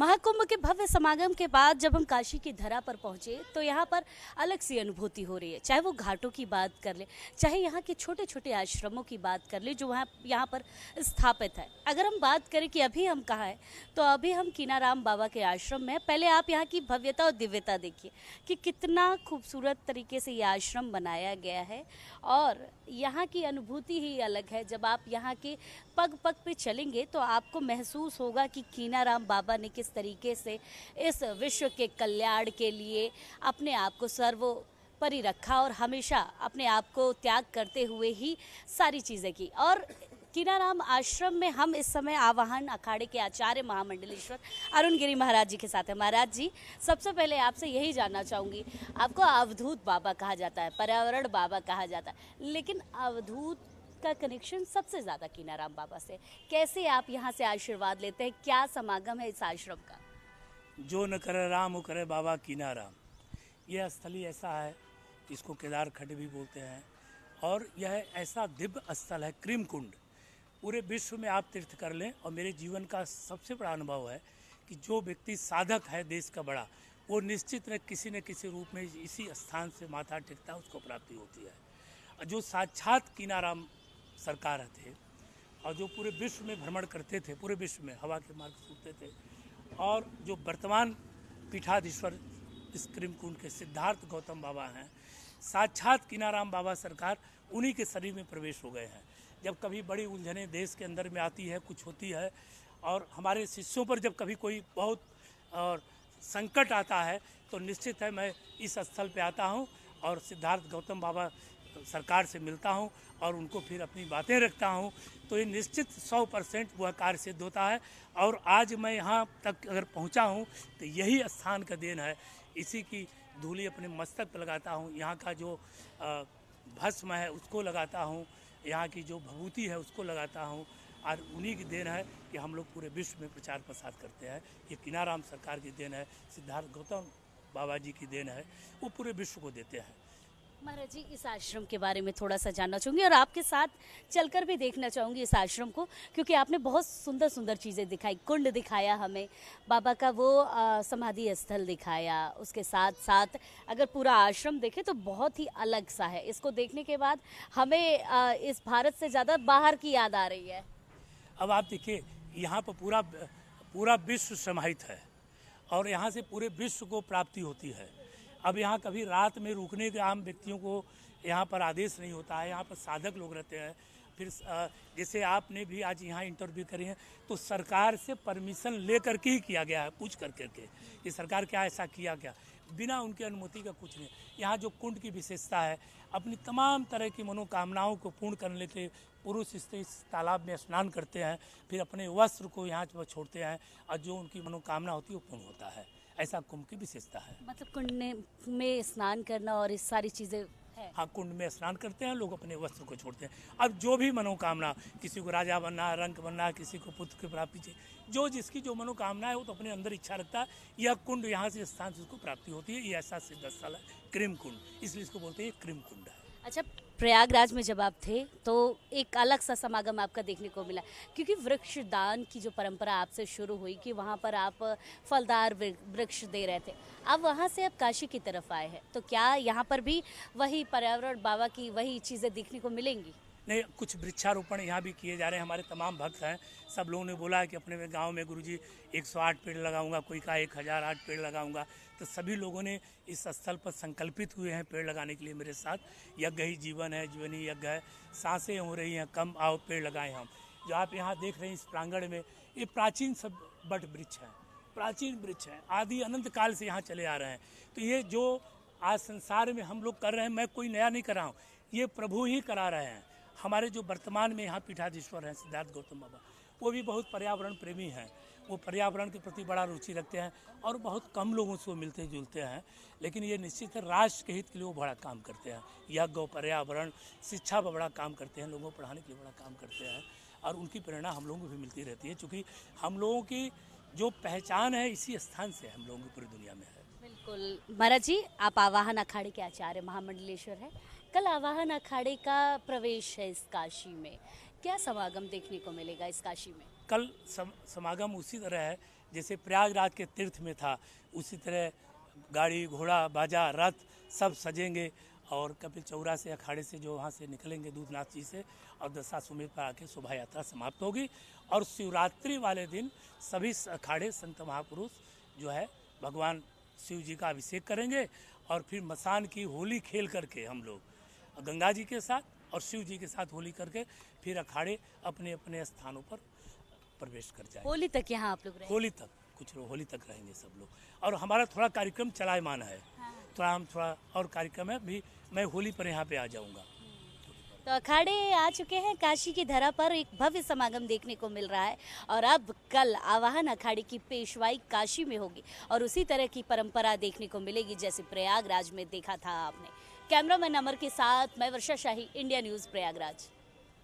महाकुंभ के भव्य समागम के बाद जब हम काशी की धरा पर पहुंचे तो यहाँ पर अलग सी अनुभूति हो रही है। चाहे वो घाटों की बात कर ले, चाहे यहाँ के छोटे छोटे आश्रमों की बात कर ले जो वहाँ यहाँ पर स्थापित है। अगर हम बात करें कि अभी हम कहाँ हैं, तो अभी हम कीनाराम बाबा के आश्रम में हैं। पहले आप यहाँ की भव्यता और दिव्यता देखिए कि कितना खूबसूरत तरीके से ये आश्रम बनाया गया है और यहाँ की अनुभूति ही अलग है। जब आप यहाँ के पग पग पे चलेंगे तो आपको महसूस होगा कि कीनाराम बाबा ने किस तरीके से इस विश्व के कल्याण के लिए अपने आप को सर्वोपरि रखा और हमेशा अपने आप को त्याग करते हुए ही सारी चीज़ें की। और कीनाराम आश्रम में हम इस समय आवाहन अखाड़े के आचार्य महामंडलेश्वर अरुण गिरी महाराज जी के साथ हैं। महाराज जी, सबसे पहले आपसे यही जानना चाहूँगी, आपको अवधूत बाबा कहा जाता है, पर्यावरण बाबा कहा जाता है, लेकिन अवधूत का कनेक्शन सबसे ज़्यादा कीनाराम बाबा से। कैसे आप यहाँ से आशीर्वाद लेते हैं? क्या समागम है इस आश्रम का? जो न करे राम वो करे बाबा कीनाराम। यह स्थल ही ऐसा है, इसको केदार खड्ड भी बोलते हैं और यह ऐसा दिव्य स्थल है, क्रीम कुंड। पूरे विश्व में आप तीर्थ कर लें और मेरे जीवन का सबसे बड़ा अनुभव है कि जो व्यक्ति साधक है देश का बड़ा, वो निश्चित न किसी रूप में इसी स्थान से माथा टेकता है, उसको प्राप्ति होती है। जो साक्षात कीनाराम सरकार थे और जो पूरे विश्व में भ्रमण करते थे, पूरे विश्व में हवा के मार्ग सूखते थे, और जो वर्तमान पीठाधीश्वर इस क्रीम कुंड के सिद्धार्थ गौतम बाबा हैं, साक्षात कीनाराम बाबा सरकार उन्हीं के शरीर में प्रवेश हो गए हैं। जब कभी बड़ी उलझने देश के अंदर में आती है, कुछ होती है, और हमारे शिष्यों पर जब कभी कोई बहुत और संकट आता है, तो निश्चित है मैं इस स्थल पे आता हूँ और सिद्धार्थ गौतम बाबा सरकार से मिलता हूँ और उनको फिर अपनी बातें रखता हूँ। तो ये निश्चित 100% वह कार्य सिद्ध होता है। और आज मैं यहाँ तक अगर पहुँचा हूँ तो यही स्थान का देन है। इसी की धूली अपने मस्तक पर लगाता हूँ, यहाँ का जो भस्म है उसको लगाता हूँ, यहाँ की जो भभूति है उसको लगाता हूँ, और उन्हीं की देन है कि हम लोग पूरे विश्व में प्रचार प्रसार करते हैं। ये कीनाराम सरकार की देन है, सिद्धार्थ गौतम बाबा जी की देन है, वो पूरे विश्व को देते हैं। महाराज जी, इस आश्रम के बारे में थोड़ा सा जानना चाहूँगी और आपके साथ चलकर भी देखना चाहूँगी इस आश्रम को, क्योंकि आपने बहुत सुंदर सुंदर चीज़ें दिखाई। कुंड दिखाया हमें, बाबा का वो समाधि स्थल दिखाया, उसके साथ साथ अगर पूरा आश्रम देखें तो बहुत ही अलग सा है। इसको देखने के बाद हमें इस भारत से ज़्यादा बाहर की याद आ रही है। अब आप देखिए, यहाँ पर पूरा विश्व समाहित है और यहाँ से पूरे विश्व को प्राप्ति होती है। अब यहाँ कभी रात में रुकने के आम व्यक्तियों को यहाँ पर आदेश नहीं होता है। यहाँ पर साधक लोग रहते हैं। फिर जैसे आपने भी आज यहाँ इंटरव्यू करी है, तो सरकार से परमिशन ले करके ही किया गया है, पूछ करके कि सरकार क्या ऐसा किया क्या, बिना उनकी अनुमति का कुछ नहीं। यहाँ जो कुंड की विशेषता है, अपनी तमाम तरह की मनोकामनाओं को पूर्ण करने के लिए पुरुष स्त्री इस तालाब में स्नान करते हैं, फिर अपने वस्त्र को यहाँ छोड़ते हैं और जो उनकी मनोकामना होती है वो पूर्ण होता है। ऐसा कुंभ की विशेषता है। मतलब कुंड में स्नान करना और इस सारी चीज़ें है। हाँ, कुंड में स्नान करते हैं लोग, अपने वस्त्र को छोड़ते हैं। अब जो भी मनोकामना, किसी को राजा बनना है, रंक बनना है, किसी को पुत्र की प्राप्ति चाहिए, जो जिसकी जो मनोकामना है वो तो अपने अंदर इच्छा रखता है। यह कुंड यहाँ से स्थान से उसको प्राप्ति होती है। ये ऐसा सिद्ध स्थल है, क्रीम कुंड, इसलिए इसको बोलते हैं क्रीम कुंड है। अच्छा, प्रयागराज में जब आप थे तो एक अलग सा समागम आपका देखने को मिला, क्योंकि वृक्ष दान की जो परंपरा आपसे शुरू हुई कि वहाँ पर आप फलदार वृक्ष दे रहे थे, अब वहाँ से आप काशी की तरफ आए हैं, तो क्या यहाँ पर भी वही पर्यावरण बाबा की वही चीज़ें देखने को मिलेंगी? नहीं, कुछ वृक्षारोपण यहाँ भी किए जा रहे हैं। हमारे तमाम भक्त हैं, सब लोगों ने बोला है कि अपने गांव में गुरुजी 108 पेड़ लगाऊंगा, कोई कहा 1008 पेड़ लगाऊंगा। तो सभी लोगों ने इस स्थल पर संकल्पित हुए हैं पेड़ लगाने के लिए मेरे साथ। यज्ञ ही जीवन है, जीवन ही यज्ञ है, सांसें हो रही हैं कम, आओ पेड़ लगाएं हम। जो आप यहाँ देख रहे हैं इस प्रांगण में, ये प्राचीन सब बट वृक्ष हैं, प्राचीन वृक्ष हैं, आदि अनंत काल से यहाँ चले आ रहे हैं। तो ये जो आज संसार में हम लोग कर रहे हैं, मैं कोई नया नहीं कर रहा हूँ, ये प्रभु ही करा रहे हैं। हमारे जो वर्तमान में यहाँ पीठाधीश्वर हैं सिद्धार्थ गौतम बाबा, वो भी बहुत पर्यावरण प्रेमी हैं। वो पर्यावरण के प्रति बड़ा रुचि रखते हैं और बहुत कम लोगों से वो मिलते जुलते हैं, लेकिन ये निश्चित है राष्ट्र के हित के लिए वो बड़ा काम करते हैं। यज्ञ, पर्यावरण, शिक्षा पर बड़ा काम करते हैं, लोगों को पढ़ाने के लिए बड़ा काम करते हैं, और उनकी प्रेरणा हम लोगों को भी मिलती रहती है, क्योंकि हम लोगों की जो पहचान है इसी स्थान से हम लोगों की पूरी दुनिया में है। बिल्कुल। महाराज जी, आप आवाहन अखाड़े के आचार्य महामंडलेश्वर हैं। कल आवाहन अखाड़े का प्रवेश है इस काशी में, क्या समागम देखने को मिलेगा इस काशी में? कल समागम उसी तरह है जैसे प्रयागराज के तीर्थ में था, उसी तरह गाड़ी घोड़ा बाजा रथ सब सजेंगे और कपिल चौरा से अखाड़े से जो वहाँ से निकलेंगे दूधनाथ जी से और दशाश्वमेध पर आके शोभा यात्रा समाप्त होगी। और शिवरात्रि वाले दिन सभी अखाड़े संत महापुरुष जो है भगवान शिव जी का अभिषेक करेंगे और फिर मसान की होली खेल करके हम लोग गंगा जी के साथ और शिव जी के साथ होली करके फिर अखाड़े अपने अपने स्थानों पर प्रवेश कर जाएंगे। होली तक यहाँ आप लोग रहेंगे? होली तक, कुछ लोग होली तक रहेंगे सब लोग। और हमारा थोड़ा कार्यक्रम चलायमान है, थोड़ा और कार्यक्रम है भी, मैं होली पर यहाँ पे आ जाऊँगा। तो अखाड़े आ चुके हैं काशी की धरा पर, एक भव्य समागम देखने को मिल रहा है और अब कल आवाहन अखाड़े की पेशवाई काशी में होगी और उसी तरह की परंपरा देखने को मिलेगी जैसे प्रयागराज में देखा था आपने। कैमरामैन अमर के साथ मैं वर्षा शाही, इंडिया न्यूज़ प्रयागराज।